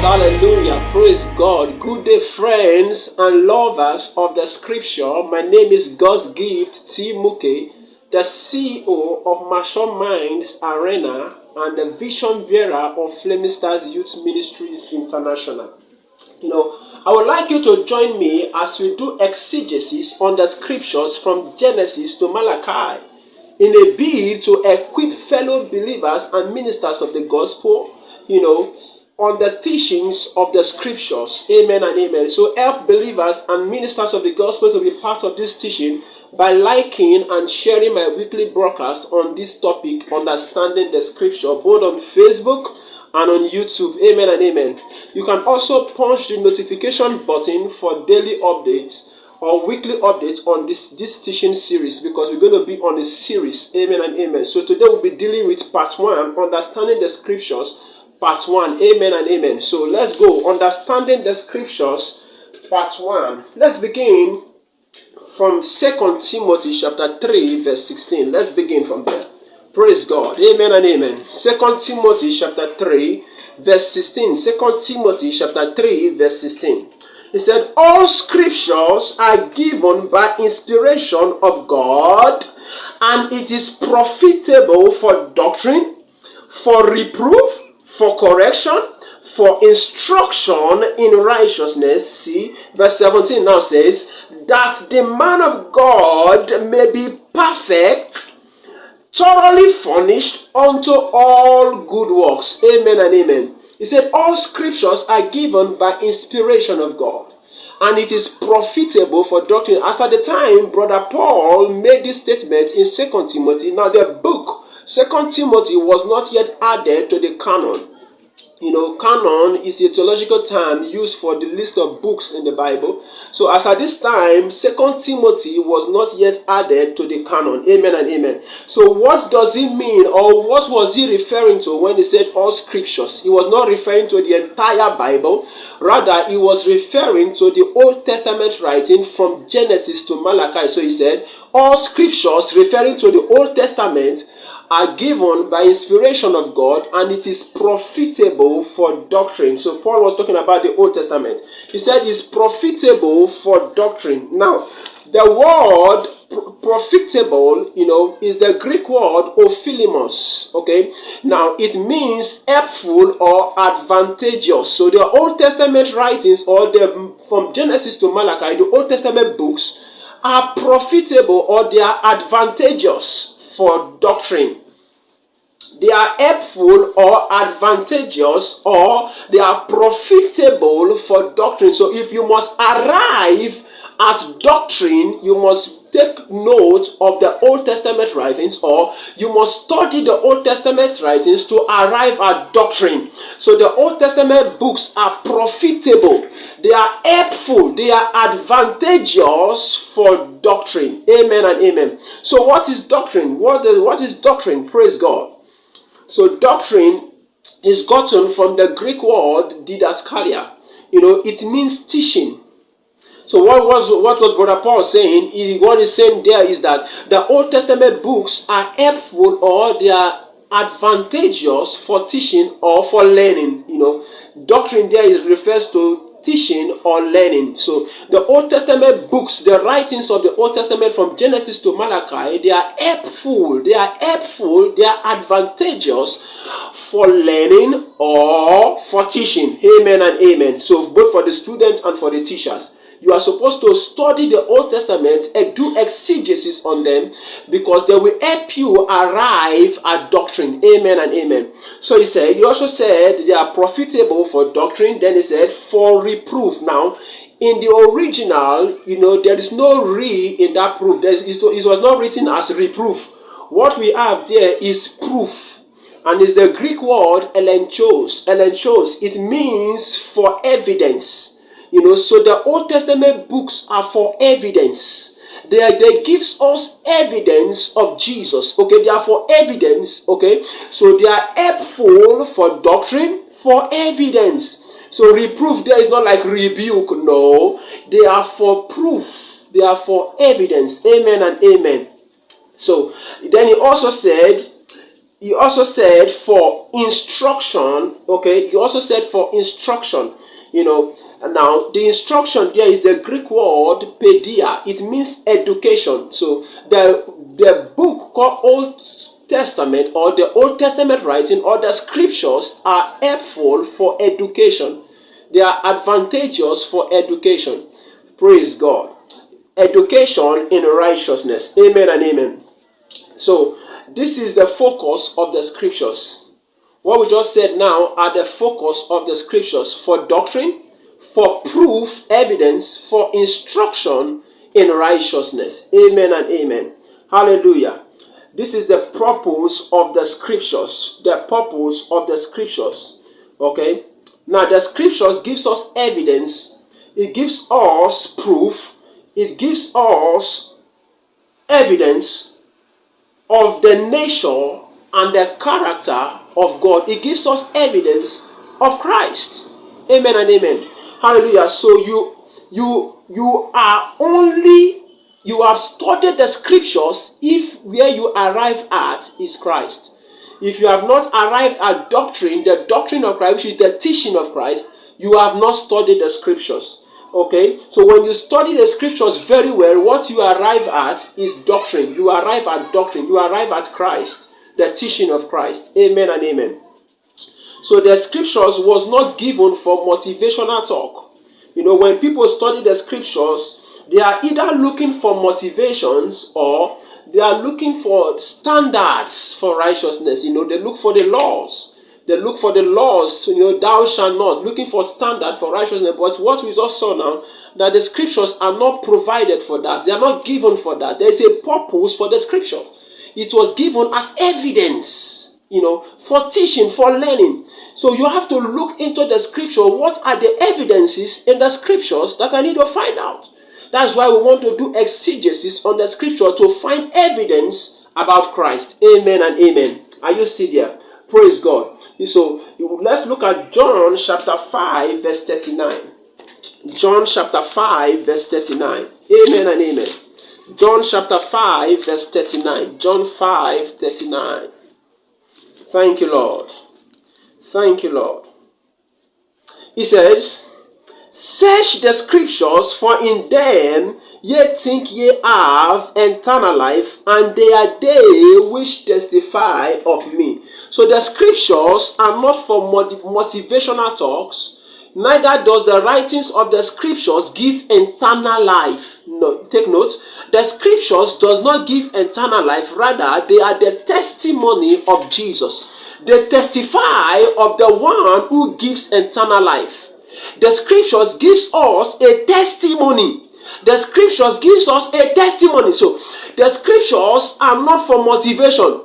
Hallelujah. Praise God. Good day, friends and lovers of the scripture. My name is God's Gift T. Muke, the CEO of Mashon Minds Arena and the vision bearer of Flaming Stars Youth Ministries International. I would like you to join me as we do exegesis on the scriptures from Genesis to Malachi in a bid to equip fellow believers and ministers of the gospel, on the teachings of the scriptures. Amen and amen. So help believers and ministers of the gospel to be part of this teaching by liking and sharing my weekly broadcast on this topic, understanding the scripture, both on Facebook and on YouTube. Amen and amen. You can also punch the notification button for daily updates or weekly updates on this teaching series, because we're going to be on a series. Amen and amen. So today we'll be dealing with part 1, understanding the scriptures, part 1. Amen and amen. So let's go. Understanding the scriptures, part 1. Let's begin from 2 Timothy chapter 3 verse 16. Let's begin from there. Praise God. Amen and amen. 2 Timothy chapter 3 verse 16. 2 Timothy chapter 3 verse 16. He said, all scriptures are given by inspiration of God, and it is profitable for doctrine, for reproof, for correction, for instruction in righteousness. See, verse 17 now says, that the man of God may be perfect, thoroughly furnished unto all good works. Amen and amen. He said, all scriptures are given by inspiration of God, and it is profitable for doctrine. As at the time, Brother Paul made this statement in 2 Timothy. Now, the book 2 Timothy was not yet added to the canon. Canon is a theological term used for the list of books in the Bible. So as at this time, 2 Timothy was not yet added to the canon. Amen and amen. So what does it mean, or what was he referring to when he said all scriptures? He was not referring to the entire Bible. Rather, he was referring to the Old Testament writing from Genesis to Malachi. So he said, all scriptures, referring to the Old Testament, are given by inspiration of God, and it is profitable for doctrine. So Paul was talking about the Old Testament. He said it's profitable for doctrine. Now, the word profitable, is the Greek word ophilimos. Okay. Now, it means helpful or advantageous. So the Old Testament writings, or from Genesis to Malachi, the Old Testament books are profitable, or they are advantageous for doctrine. They are helpful or advantageous, or they are profitable for doctrine. So if you must arrive at doctrine, you must take note of the Old Testament writings, or you must study the Old Testament writings to arrive at doctrine. So the Old Testament books are profitable, they are helpful, they are advantageous for doctrine. Amen and amen. So what is doctrine? What is doctrine? Praise God. So doctrine is gotten from the Greek word didaskalia. It means teaching. So what was Brother Paul saying? What he's saying there is that the Old Testament books are helpful, or they are advantageous for teaching or for learning. Doctrine there refers to teaching or learning. So the Old Testament books, the writings of the Old Testament from Genesis to Malachi, they are helpful, they are advantageous for learning or for teaching. Amen and amen. So both for the students and for the teachers, you are supposed to study the Old Testament and do exegesis on them, because they will help you arrive at doctrine. Amen and amen. So he also said they are profitable for doctrine. Then he said for reproof. Now, in the original, there is no re in that proof. It was not written as reproof. What we have there is proof. And it's the Greek word elenchos. Elenchos. It means for evidence. So the Old Testament books are for evidence. They gives us evidence of Jesus. Okay, they are for evidence. Okay, so they are helpful for doctrine, for evidence. So reproof there is not like rebuke. No, they are for proof. They are for evidence. Amen and amen. So then he also said, He also said for instruction. Okay, he also said for instruction. And now the instruction there is the Greek word pedia. It means education. So the book called Old Testament, or the Old Testament writing, or the scriptures are helpful for education. They are advantageous for education. Praise God. Education in righteousness. Amen and amen. So this is the focus of the scriptures. What we just said now are the focus of the scriptures for doctrine, for proof, evidence, for instruction in righteousness. Amen and amen. Hallelujah. This is the purpose of the scriptures. The purpose of the scriptures. Okay. Now the scriptures gives us evidence. It gives us proof. It gives us evidence of the nature and the character of God. It gives us evidence of Christ. Amen and amen. Hallelujah. So you have studied the scriptures if where you arrive at is Christ. If you have not arrived at doctrine, the doctrine of Christ, which is the teaching of Christ, you have not studied the scriptures. Okay, so when you study the scriptures very well, what you arrive at is doctrine. You arrive at doctrine. You arrive at Christ, the teaching of Christ. Amen and amen. So the scriptures was not given for motivational talk. When people study the scriptures, they are either looking for motivations or they are looking for standards for righteousness. They look for the laws. They look for the laws, thou shalt not, looking for standard for righteousness. But what we just saw now, that the scriptures are not provided for that. They are not given for that. There is a purpose for the scripture. It was given as evidence, for teaching, for learning. So you have to look into the scripture. What are the evidences in the scriptures that I need to find out? That's why we want to do exegesis on the scripture to find evidence about Christ. Amen and amen. Are you still there? Praise God. So let's look at John chapter 5 verse 39. John chapter 5 verse 39. Amen and amen. John chapter 5 verse 39. John 5 39. Thank you, Lord. Thank you, Lord. He says, search the scriptures, for in them ye think ye have eternal life, and they are they which testify of me. So the scriptures are not for motivational talks, neither does the writings of the scriptures give eternal life. No, take note, the scriptures does not give eternal life, rather they are the testimony of Jesus. They testify of the one who gives eternal life. The scriptures gives us a testimony. The scriptures gives us a testimony. So the scriptures are not for motivation.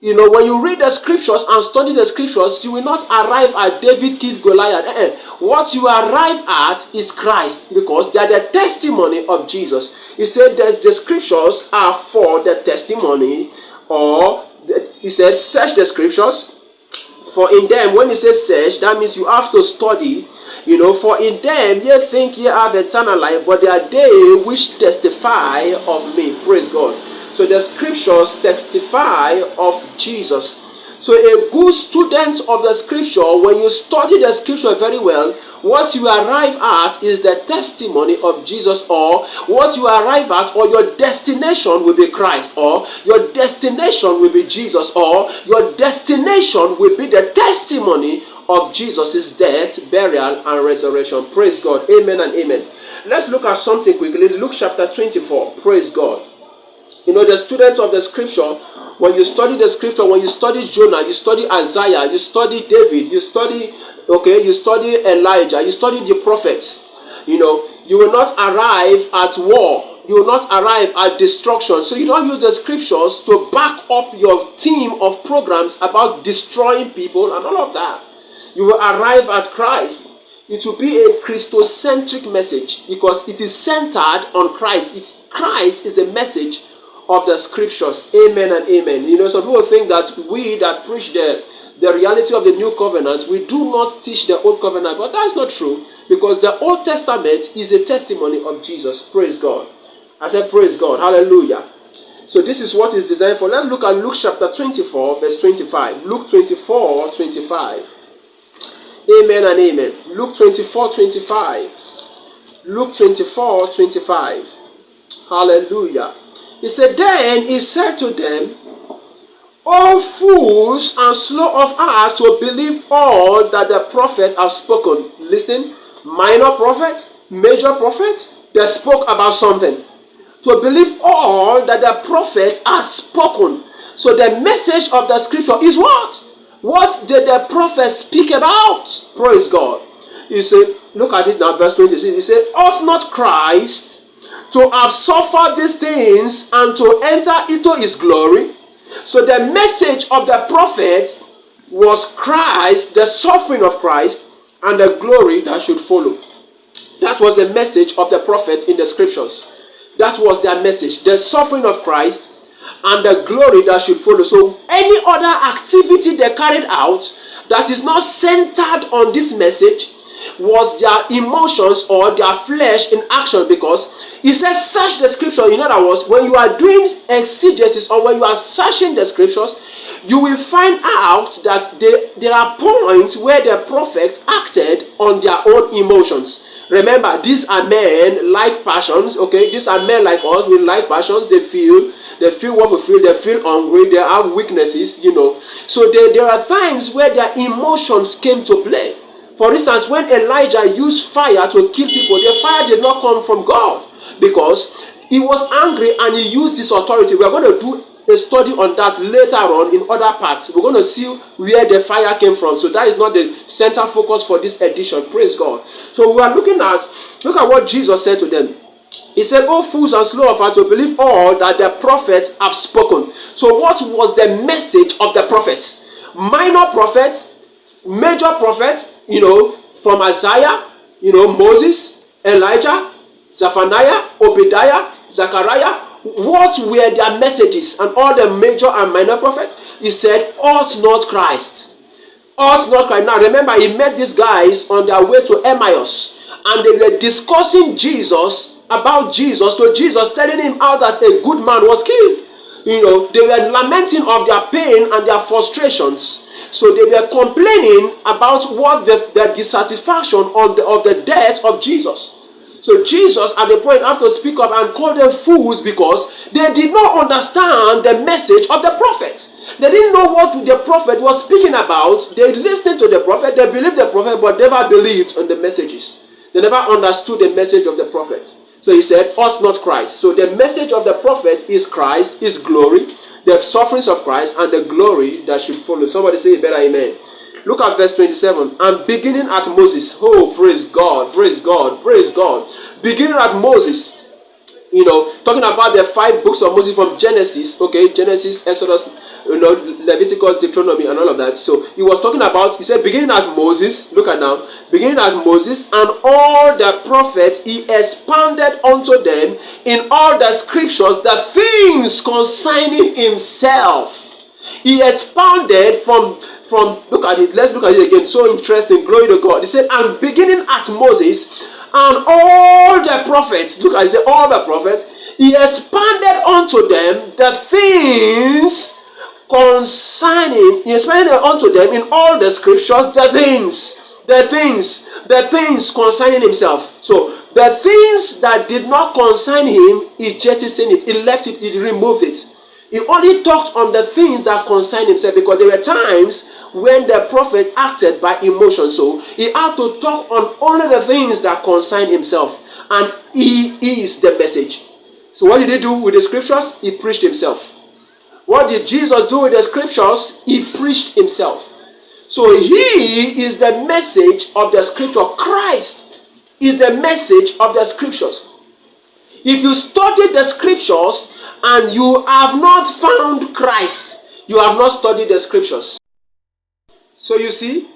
When you read the scriptures and study the scriptures, you will not arrive at David killed Goliath. What you arrive at is Christ, because they are the testimony of Jesus. He said that the scriptures are for the testimony, he said, search the scriptures, for in them, when he says search, that means you have to study. For in them ye think ye have eternal life, but they are they which testify of me. Praise God. So the scriptures testify of Jesus. So a good student of the scripture, when you study the scripture very well, what you arrive at is the testimony of Jesus, or what you arrive at, or your destination will be Christ, or your destination will be Jesus, or your destination will be the testimony of Jesus' death, burial, and resurrection. Praise God. Amen and amen. Let's look at something quickly. Luke chapter 24. Praise God. The student of the scripture, when you study the scripture, when you study Jonah, you study Isaiah, you study David, you study Elijah, you study the prophets, you will not arrive at war. You will not arrive at destruction. So you don't use the scriptures to back up your team of programs about destroying people and all of that. You will arrive at Christ. It will be a Christocentric message, because it is centered on Christ. Christ is the message of the scriptures. Amen and amen. Some people think that we that preach the reality of the new covenant, we do not teach the old covenant, but that's not true, because the Old Testament is a testimony of Jesus. Praise God. I said praise God. Hallelujah. So this is what it's designed for. Let's look at Luke chapter 24, verse 25. Luke 24, 25. Amen and amen. Luke 24, 25. Luke 24, 25. Hallelujah. He said, then he said to them, O fools and slow of heart to believe all that the prophet have spoken. Listen, minor prophet, major prophet, they spoke about something. To believe all that the prophet has spoken. So the message of the scripture is what? What did the prophet speak about? Praise God. He said, look at it now, verse 26. He said, ought not Christ to have suffered these things and to enter into his glory? So the message of the prophet was Christ, the suffering of Christ, and the glory that should follow. That was the message of the prophet in the scriptures. That was their message, the suffering of Christ and the glory that should follow. So any other activity they carried out that is not centered on this message was their emotions or their flesh in action, because he says search the scripture. In other words, when you are doing exegesis or when you are searching the scriptures, you will find out that there are points where the prophet acted on their own emotions. Remember, these are men like passions, okay? These are men like us with like passions. They feel what we feel, they feel hungry, they have weaknesses, So there are times where their emotions came to play. For instance, when Elijah used fire to kill people, the fire did not come from God because he was angry and he used this authority. We are going to do a study on that later on in other parts. We're going to see where the fire came from. So that is not the center focus for this edition. Praise God. So we are look at what Jesus said to them. He said, "O fools and slow of heart to believe all that the prophets have spoken." So what was the message of the prophets? Minor prophets, major prophets, from Isaiah, Moses, Elijah, Zephaniah, Obadiah, Zechariah. What were their messages? And all the major and minor prophets, he said, ought not Christ. Ought not Christ. Now remember, he met these guys on their way to Emmaus, and they were discussing Jesus, about Jesus, to Jesus telling him how that a good man was killed. They were lamenting of their pain and their frustrations. So they were complaining about what the dissatisfaction of the death of Jesus. So Jesus at the point had to speak up and call them fools because they did not understand the message of the prophet. They didn't know what the prophet was speaking about. They listened to the prophet, they believed the prophet, but never believed on the messages. They never understood the message of the prophet. So he said, ought not Christ. So the message of the prophet is Christ, his glory, the sufferings of Christ, and the glory that should follow. Somebody say a better amen. Look at verse 27. And beginning at Moses. Oh, praise God, praise God, praise God. Beginning at Moses. Talking about the 5 books of Moses from Genesis. Okay, Genesis, Exodus, Leviticus, Deuteronomy, and all of that. So he was talking about, he said, beginning at Moses. Look at now. Beginning at Moses and all the prophets, he expounded unto them in all the scriptures the things concerning himself. He expounded from look at it, let's look at it again, so interesting, glory to God. He said, and beginning at Moses and all the prophets, look at it, say all the prophets, he expanded unto them the things concerning, he expanded unto them in all the scriptures the things concerning himself. So the things that did not concern him, he jettisoned it, he left it, he removed it. He only talked on the things that concern himself, because there were times when the prophet acted by emotion. So he had to talk on only the things that concern himself. And he is the message. So what did he do with the scriptures? He preached himself. What did Jesus do with the scriptures? He preached himself. So he is the message of the scripture. Christ is the message of the scriptures. If you study the scriptures and you have not found Christ, you have not studied the scriptures. So you see,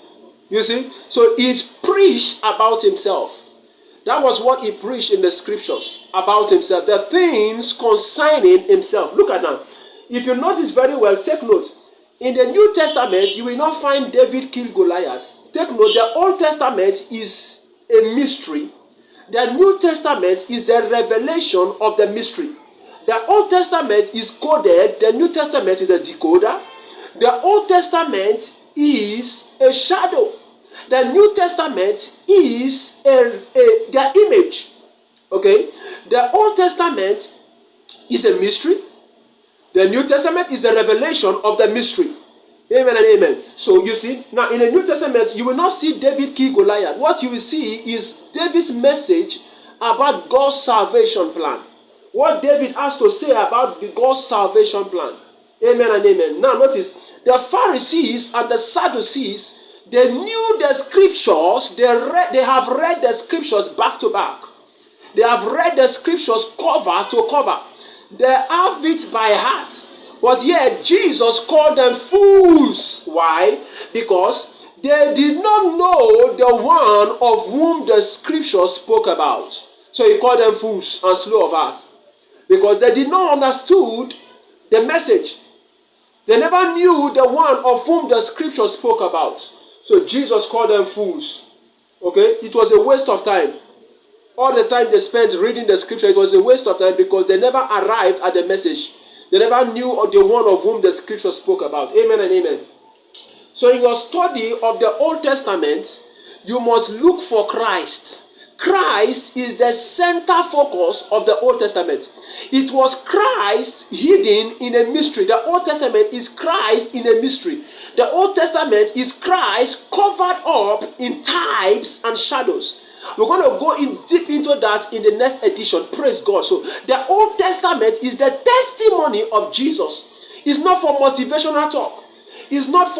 so he preached about himself. That was what he preached in the scriptures about himself, the things concerning himself. Look at now. If you notice very well, take note. In the New Testament, you will not find David killed Goliath. Take note, the Old Testament is a mystery. The New Testament is the revelation of the mystery. The Old Testament is coded, the New Testament is a decoder. The Old Testament is a shadow. The New Testament is their image. Okay? The Old Testament is a mystery. The New Testament is a revelation of the mystery. Amen and amen. So you see, now in the New Testament, you will not see David kill Goliath. What you will see is David's message about God's salvation plan. What David has to say about God's salvation plan. Amen and amen. Now notice, the Pharisees and the Sadducees, they knew the scriptures, they have read the scriptures back to back. They have read the scriptures cover to cover. They have it by heart. But yet Jesus called them fools. Why? Because they did not know the one of whom the scripture spoke about. So he called them fools and slow of heart. Because they did not understood the message. They never knew the one of whom the scripture spoke about. So Jesus called them fools. Okay? It was a waste of time. All the time they spent reading the scripture, it was a waste of time because they never arrived at the message. They never knew the one of whom the scripture spoke about. Amen and amen. So in your study of the Old Testament, you must look for Christ. Christ is the center focus of the Old Testament. It was Christ hidden in a mystery. The Old Testament is Christ in a mystery. The Old Testament is Christ covered up in types and shadows. We're going to go in deep into that in the next edition. Praise God. So the Old Testament is the testimony of Jesus. It's not for motivational talk. It's not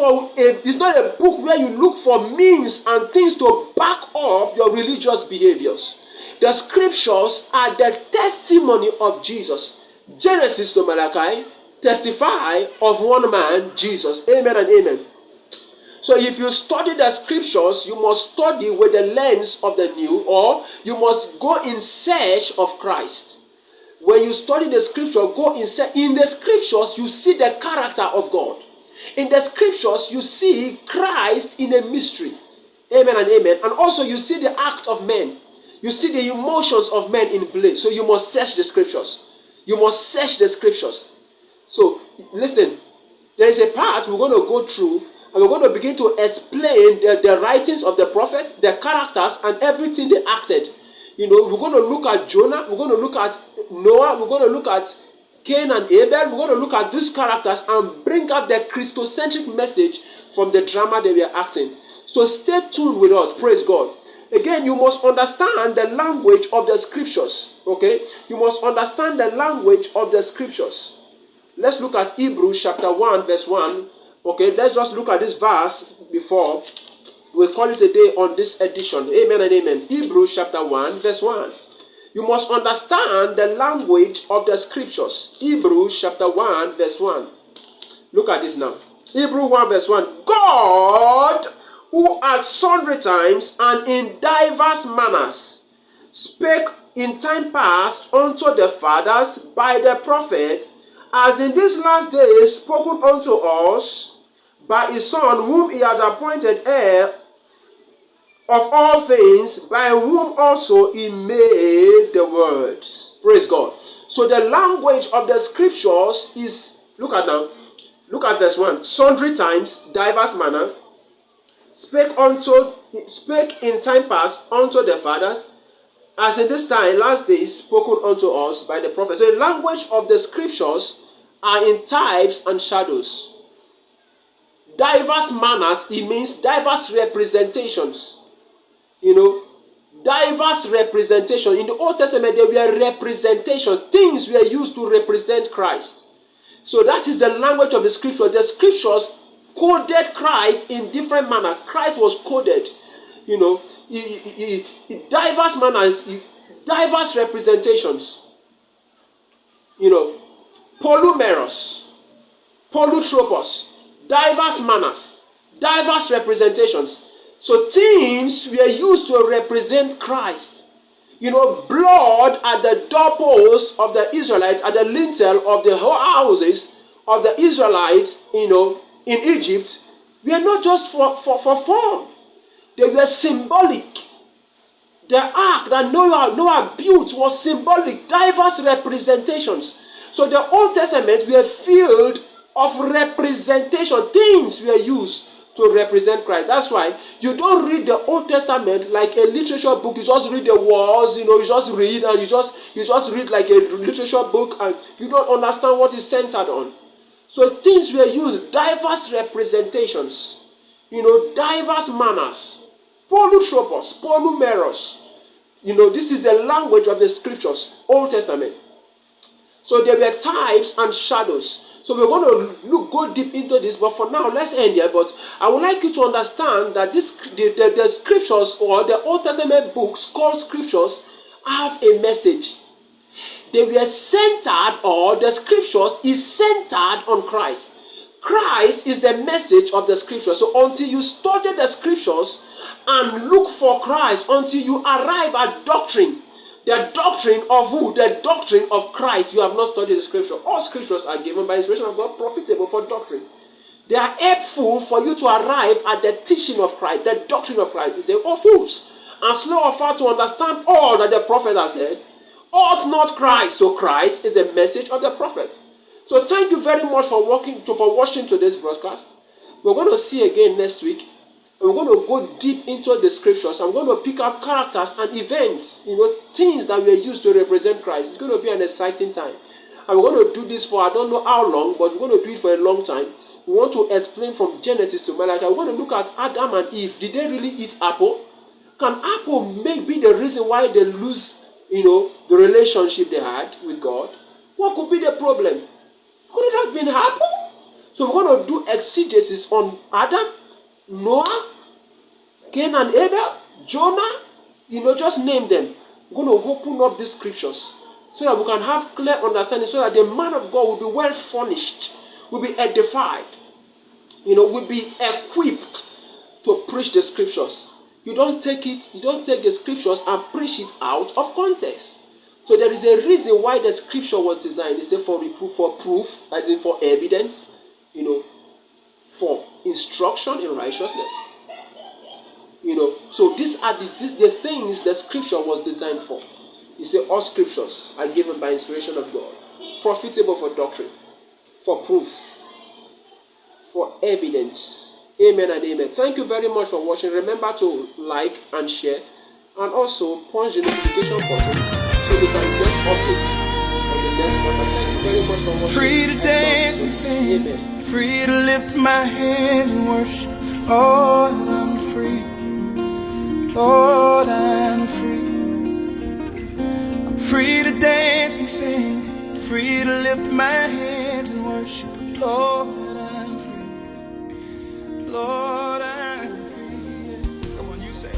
a book where you look for means and things to back up your religious behaviors. The scriptures are the testimony of Jesus. Genesis to Malachi testify of one man, Jesus. Amen and amen. So if you study the scriptures, you must study with the lens of the new, or you must go in search of Christ. When you study the scripture, go in search. In the scriptures, you see the character of God. In the scriptures, you see Christ in a mystery. Amen and amen. And also you see the act of men. You see the emotions of men in play. So you must search the scriptures. You must search the scriptures. So listen, there is a part we're going to go through, and we're going to begin to explain the writings of the prophet, the characters, and everything they acted. You know, we're going to look at Jonah, we're going to look at Noah, we're going to look at Cain and Abel, we're going to look at these characters and bring up the Christocentric message from the drama they were acting. So stay tuned with us, praise God. Again, you must understand the language of the scriptures, okay? You must understand the language of the scriptures. Let's look at Hebrews chapter 1, verse 1. Okay, let's just look at this verse before we call it a day on this edition. Amen and amen. Hebrews chapter 1, verse 1. You must understand the language of the scriptures. Hebrews chapter 1, verse 1. Look at this now. Hebrews 1, verse 1. God, who at sundry times and in diverse manners spake in time past unto the fathers by the prophet, as in these last days spoken unto us by his Son, whom he had appointed heir of all things, by whom also he made the worlds. Praise God. So the language of the scriptures is, look at verse 1. Sundry times, diverse manner, spake in time past unto the fathers, as in this time, last days, spoken unto us by the prophets. So the language of the scriptures are in types and shadows. Diverse manners, it means diverse representations. You know, diverse representation. In the Old Testament, there were representations. Things were used to represent Christ. So that is the language of the scripture. The scriptures coded Christ in different manner. Christ was coded. You know, diverse manners, diverse representations. You know, polymeros, polytropos, diverse manners, diverse representations. So things were used to represent Christ. You know, blood at the doorpost of the Israelites, at the lintel of the houses of the Israelites, you know, in Egypt, were not just for form. They were symbolic. The ark that Noah built was symbolic, diverse representations. So the Old Testament were filled of representation. Things were used to represent Christ. That's why you don't read the Old Testament like a literature book. You just read the words, you just read, and you just read like a literature book, and you don't understand what it's centered on. So things were used, diverse representations, diverse manners, polutropos, polumeros. This is the language of the scriptures, Old Testament. So there were types and shadows. So we're going to go deep into this, but for now, let's end here. But I would like you to understand that the scriptures, or the Old Testament books called scriptures, have a message. They were centered, or the scriptures is centered on Christ. Christ is the message of the scriptures. So until you study the scriptures and look for Christ, until you arrive at doctrine, the doctrine of who? The doctrine of Christ, you have not studied the scripture. All scriptures are given by inspiration of God, profitable for doctrine. They are helpful for you to arrive at the teaching of Christ, the doctrine of Christ. He said, "Oh fools, and slow of heart to understand all that the prophet has said, ought not Christ." So Christ is the message of the prophet. So thank you very much for watching today's broadcast. We're going to see again next week. We're going to go deep into the scriptures. I'm going to pick up characters and events, things that were used to represent Christ. It's going to be an exciting time. And we're going to do this for, I don't know how long, but we're going to do it for a long time. We want to explain from Genesis to Malachi. We're going to look at Adam and Eve. Did they really eat apple? Can apple be the reason why they lose, the relationship they had with God? What could be the problem? Could it have been apple? So we're going to do exegesis on Adam, Noah, Cain and Abel, Jonah, just name them. We're going to open up these scriptures so that we can have clear understanding, so that the man of God will be well furnished, will be edified, will be equipped to preach the scriptures. You don't take the scriptures and preach it out of context. So there is a reason why the scripture was designed. They say for proof, as in for evidence, for instruction in righteousness. So these are the things the scripture was designed for. You say all scriptures are given by inspiration of God, profitable for doctrine, for proof, for evidence. Amen and amen. Thank you very much for watching. Remember to like and share, and also punch the notification button so you can get updates on the next one. Thank you very much for watching. Free to dance and sing, amen. Free to lift my hands and worship. Lord, I'm free. Lord, I'm free. I'm free to dance and sing, free to lift my hands and worship. Lord, I'm free. Lord.